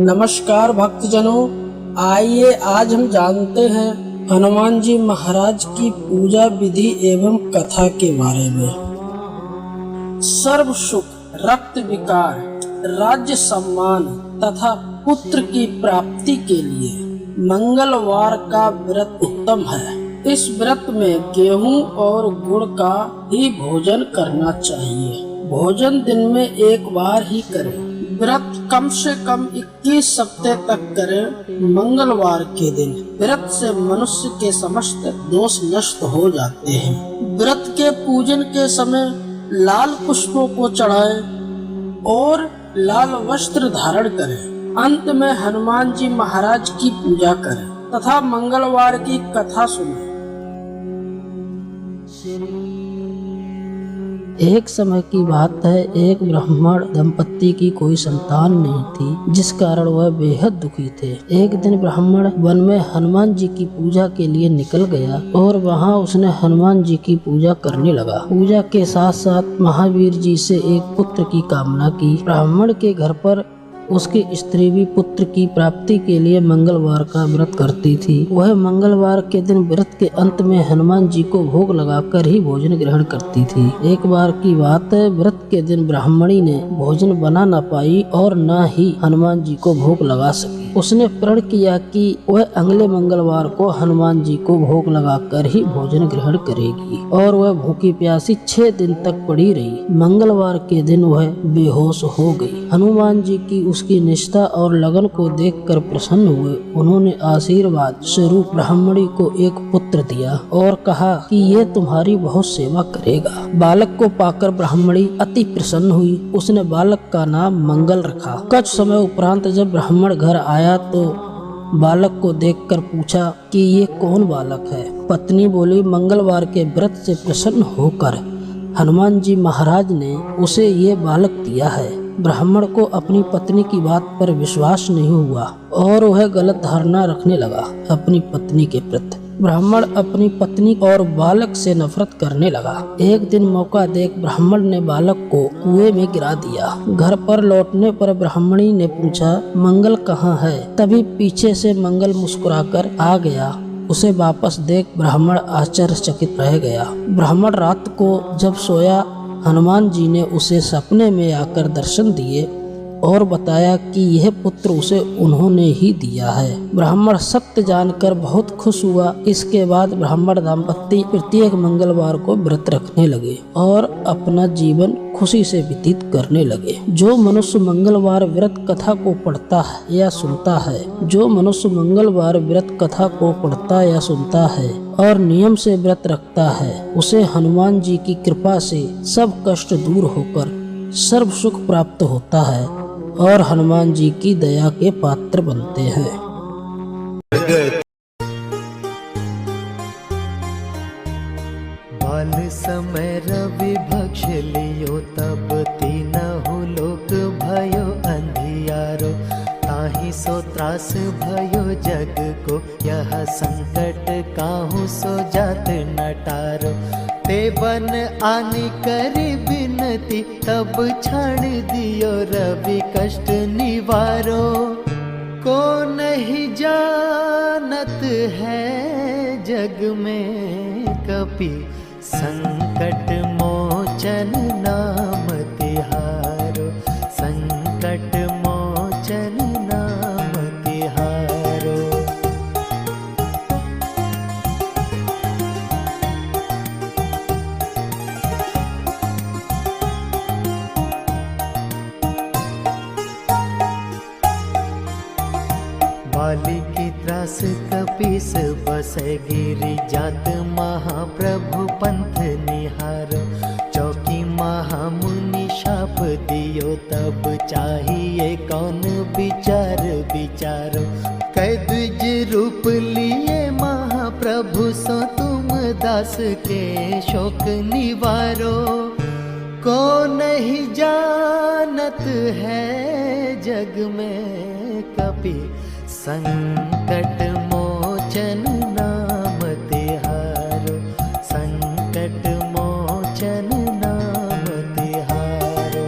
नमस्कार भक्तजनों, आइए आज हम जानते हैं हनुमान जी महाराज की पूजा विधि एवं कथा के बारे में। सर्व सुख, रक्त विकार, राज्य सम्मान तथा पुत्र की प्राप्ति के लिए मंगलवार का व्रत उत्तम है। इस व्रत में गेहूं और गुड़ का ही भोजन करना चाहिए। भोजन दिन में एक बार ही करें। व्रत कम से कम 21 सप्ताह तक करें। मंगलवार के दिन व्रत से मनुष्य के समस्त दोष नष्ट हो जाते हैं। व्रत के पूजन के समय लाल पुष्पों को चढ़ाएं और लाल वस्त्र धारण करें। अंत में हनुमान जी महाराज की पूजा करें तथा मंगलवार की कथा सुनें। एक समय की बात है, एक ब्राह्मण दंपत्ति की कोई संतान नहीं थी, जिस कारण वह बेहद दुखी थे। एक दिन ब्राह्मण वन में हनुमान जी की पूजा के लिए निकल गया और वहां उसने हनुमान जी की पूजा करने लगा। पूजा के साथ साथ महावीर जी से एक पुत्र की कामना की। ब्राह्मण के घर पर उसकी स्त्री भी पुत्र की प्राप्ति के लिए मंगलवार का व्रत करती थी। वह मंगलवार के दिन व्रत के अंत में हनुमान जी को भोग लगाकर ही भोजन ग्रहण करती थी। एक बार की बात है, व्रत के दिन ब्राह्मणी ने भोजन बना न पाई और न ही हनुमान जी को भोग लगा सकी। उसने प्रण किया कि वह अगले मंगलवार को हनुमान जी को भोग लगाकर ही भोजन ग्रहण करेगी और वह भूखी प्यासी 6 दिन तक पड़ी रही। मंगलवार के दिन वह बेहोश हो गई। हनुमान जी की उसकी निष्ठा और लगन को देखकर प्रसन्न हुए। उन्होंने आशीर्वाद स्वरूप ब्राह्मणी को एक पुत्र दिया और कहा कि ये तुम्हारी बहुत सेवा करेगा। बालक को पाकर ब्राह्मणी अति प्रसन्न हुई। उसने बालक का नाम मंगल रखा। कुछ समय उपरांत जब ब्राह्मण घर आया तो बालक को देखकर पूछा कि ये कौन बालक है। पत्नी बोली, मंगलवार के व्रत से प्रसन्न होकर हनुमान जी महाराज ने उसे ये बालक दिया है। ब्राह्मण को अपनी पत्नी की बात पर विश्वास नहीं हुआ और वह गलत धारणा रखने लगा अपनी पत्नी के प्रति। ब्राह्मण अपनी पत्नी और बालक से नफरत करने लगा। एक दिन मौका देख ब्राह्मण ने बालक को कुएं में गिरा दिया। घर पर लौटने पर ब्राह्मणी ने पूछा, मंगल कहाँ है? तभी पीछे से मंगल मुस्कुराकर आ गया। उसे वापस देख ब्राह्मण आश्चर्यचकित रह गया। ब्राह्मण रात को जब सोया, हनुमान जी ने उसे सपने में आकर दर्शन दिए और बताया कि यह पुत्र उसे उन्होंने ही दिया है। ब्राह्मण सत्य जानकर बहुत खुश हुआ। इसके बाद ब्राह्मण दंपत्ति प्रत्येक मंगलवार को व्रत रखने लगे और अपना जीवन खुशी से व्यतीत करने लगे। जो मनुष्य मंगलवार व्रत कथा को पढ़ता है या सुनता है, जो मनुष्य मंगलवार व्रत कथा को पढ़ता या सुनता है और नियम से व्रत रखता है, उसे हनुमान जी की कृपा से सब कष्ट दूर होकर सर्व सुख प्राप्त होता है और हनुमान जी की दया के पात्र बनते हैं। बाल समय रवि भक्ष लियो, तब तीनहु लोक भयो अंधियारो। ताहि सो त्रास भयो जग को, यह संकट काहू सो जात नटारो। ते बन आनी करी बिनती, तब छाड़ दियो रवि कष्ट निवारो। को नहीं जानत है जग में कपि, संकट मोचन नाम तिहारो। संकट मोचन नाम तिहारो। बाली की त्रास कपीस बसे, गिरि जात महाप्रभु पंथ निहारो। चौकी महामुनि शाप दियो, तब चाहिए कौन विचार विचारो। कै द्विज रूप लिए महाप्रभु, सो तुम दास के शोक निवारो। को नहीं जानत है जग में कपि, संकट मोचन नाम तिहारो। संकट मोचन नाम तिहारो।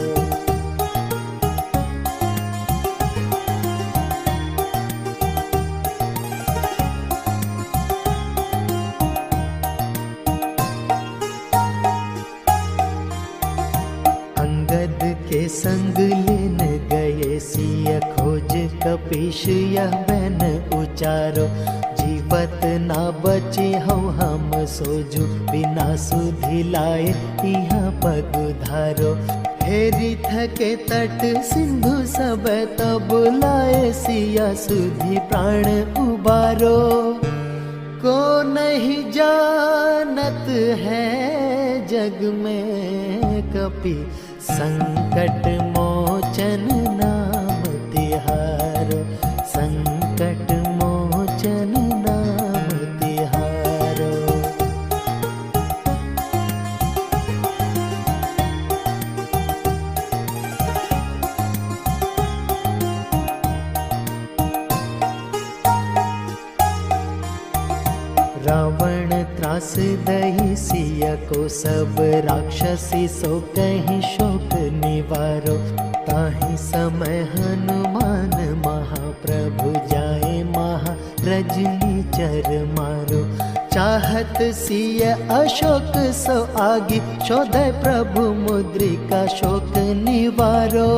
गद के संग लेन गए सिय खोज कपीश यह बैन उचारो। जीवत ना बचे हम सोजू बिना सुधि लाए यहाँ पग धारो। हेरी थके तट सिंधु सब तब लाए सिया सुधि प्राण उबारो। को नहीं जानत है जग में कपि संकट मोचन नाम तिहारो। संकट मोचन नाम तिहारो। रावण त्रास दही सिय को सब राक्षसी सो कहीं शोक निवारो। ताहि समय हनुमान महाप्रभु जाए महा रजनी चर मारो। चाहत सिय अशोक सो आगे शोधय प्रभु मुद्रिका शोक निवारो।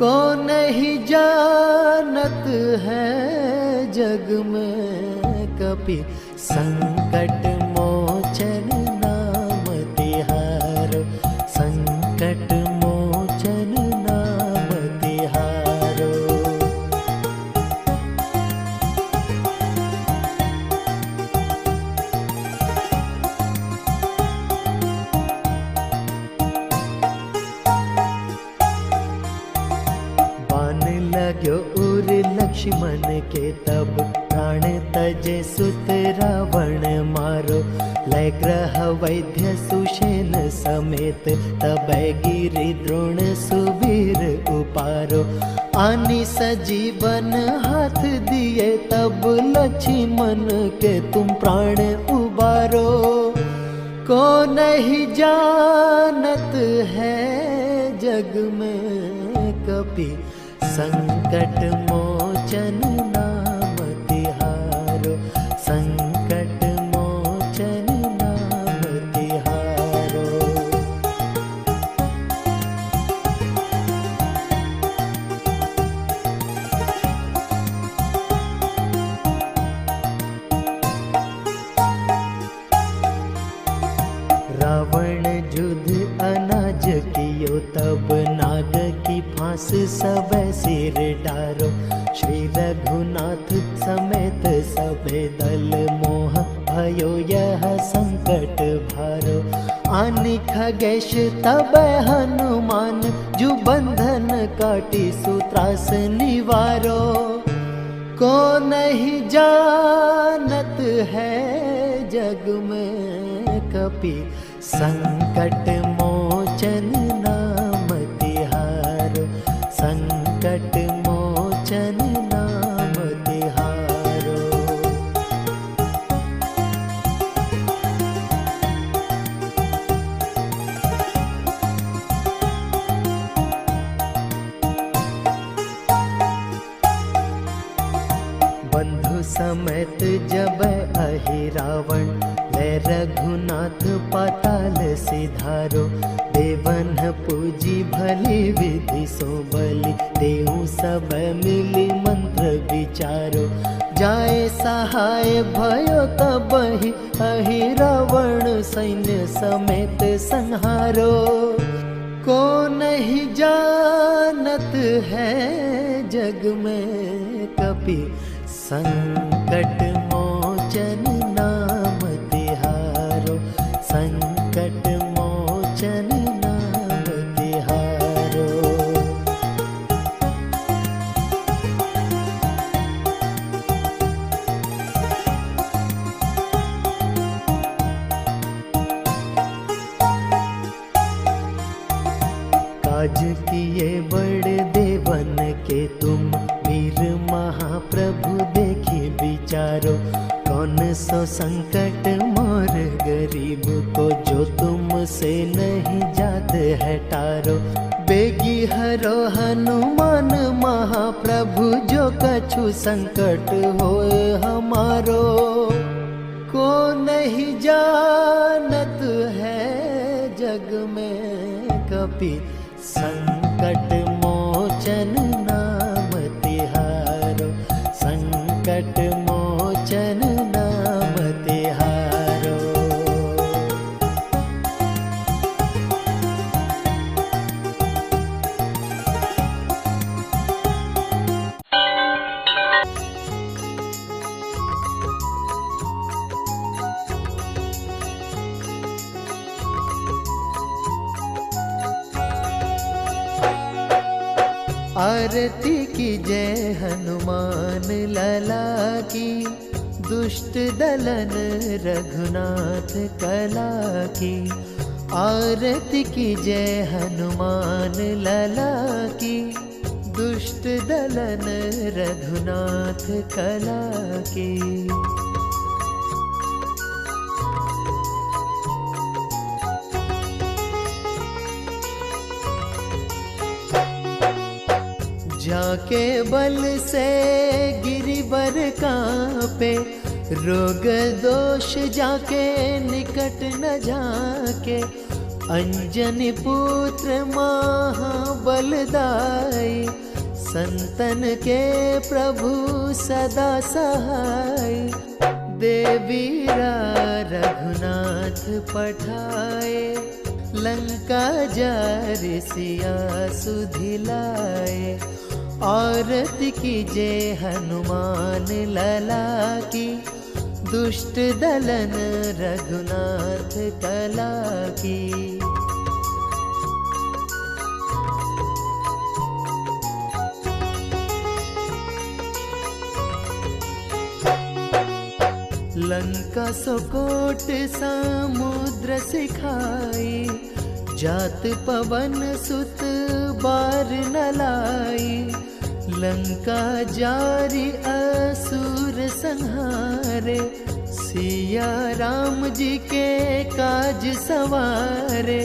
को नहीं जानत है जग में कपि संकट मोचन नाम तिहारो। संकट मोचन नाम तिहारो। बान लाग्यो उर लक्ष्मण के तब प्राण तजे सुत रावण मारो। लय ग्रह वैद्य सुषेण समेत तब गिरि द्रोण सुबीर उपारो। आनि सजीवन हाथ दिए तब लक्ष्मण के तुम प्राण उबारो। को नहीं जानत है जग में कपि संकट मोचन नाम तिहारो। संकट मोचन नाम तिहारो। रावण युद्ध अनाज कियो तब नाग की फांस सब सिर डारो। श्री रघुनाथ समेत सबे दल मोह भयो यह संकट भारो। आनि खगेश तब हनुमान जु बंधन काटी सूत्रास निवारो। को नहीं जानत है जग में कपि संकट मोचन नाम तिहारो। संकट मोचन नाम तिहारो। बंधु समेत जब अहि रावण लय रघुनाथ पाताल सिधारो। देवन पूजी भली विधि सो बलि देहु सब मिली मंत्र विचारो। जाए सहाय भयो तबहि अहि रावण सैन्य समेत संहारो। को नहीं जानत है जग में कपि संकट मोचन नाम तिहारो। संकट मोचन नाम तिहारो। काज किए बड़े देवन के तुम वीर महाप्रभु देखी विचारो। कौन सो संकट मोर गरीब को जो तुमसे नहीं जात है टारो। बेगी हरो हनुमान महाप्रभु जो कछु संकट होए हमारो। को नहीं जानत है जग में कपि संकट मोचन नाम तिहारो, संकट मोचन नाम तिहारो। आरती की जय हनुमान लला की, दुष्ट दलन रघुनाथ कला की। आरती की जय हनुमान लला की, दुष्ट दलन रघुनाथ कला की। जाके बल से गिरिवर कांपे, रोग दोष जाके निकट न जाके। अंजनी पुत्र महाबलदाई, संतन के प्रभु सदा सहाय। देवीरा रघुनाथ पठाए, लंका जारि सिया सुधिलाए। आरती की जय हनुमान लला की, दुष्ट दलन रघुनाथ कला की। लंका सोकोट समुद्र सिखाई, जात पवन सुत बार न लाई। लंका जारी असुर संहारे, सिया राम जी के काज सवारे।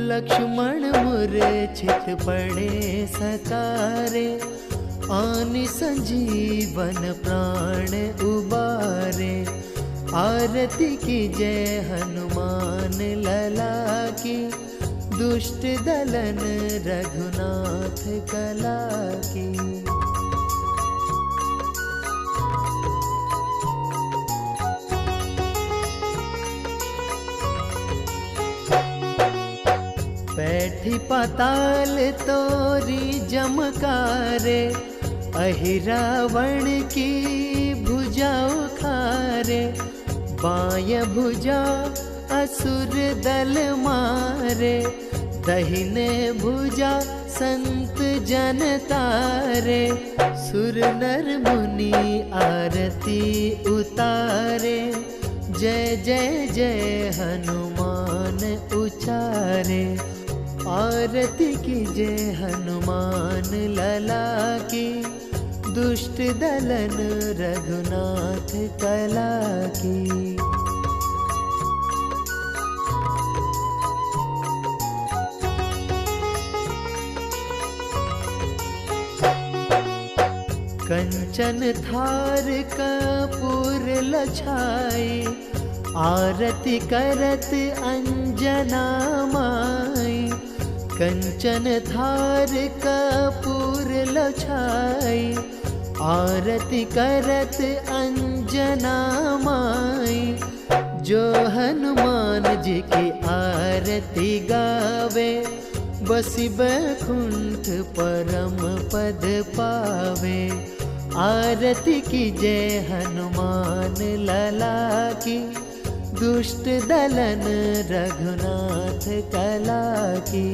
लक्ष्मण मूर्छित पड़े सतारे, आनि संजीवन प्राण उबारे। आरती की जय हनुमान लला की, दुष्ट दलन रघुनाथ कला की। बैठी पाताल तोरी जमकारे, अहिरावण की भुजा उखारे। बाएं भुजा असुर दल मारे, दहिने भुजा संत जन तारे। सुर नर मुनि आरती उतारे, जय जय जय हनुमान उचारे। आरती की जय हनुमान लला की, दुष्ट दलन रघुनाथ कला की। कंचन थार कपूर लछाई, आरती करत अंजना माई। कंचन थार कपूर लछाई, आरती करत अंजना माई। जो हनुमान जी की आरती गावे, बसी बैकुंठ परम पद पावे। आरती की जय हनुमान लला की, दुष्ट दलन रघुनाथ कला की।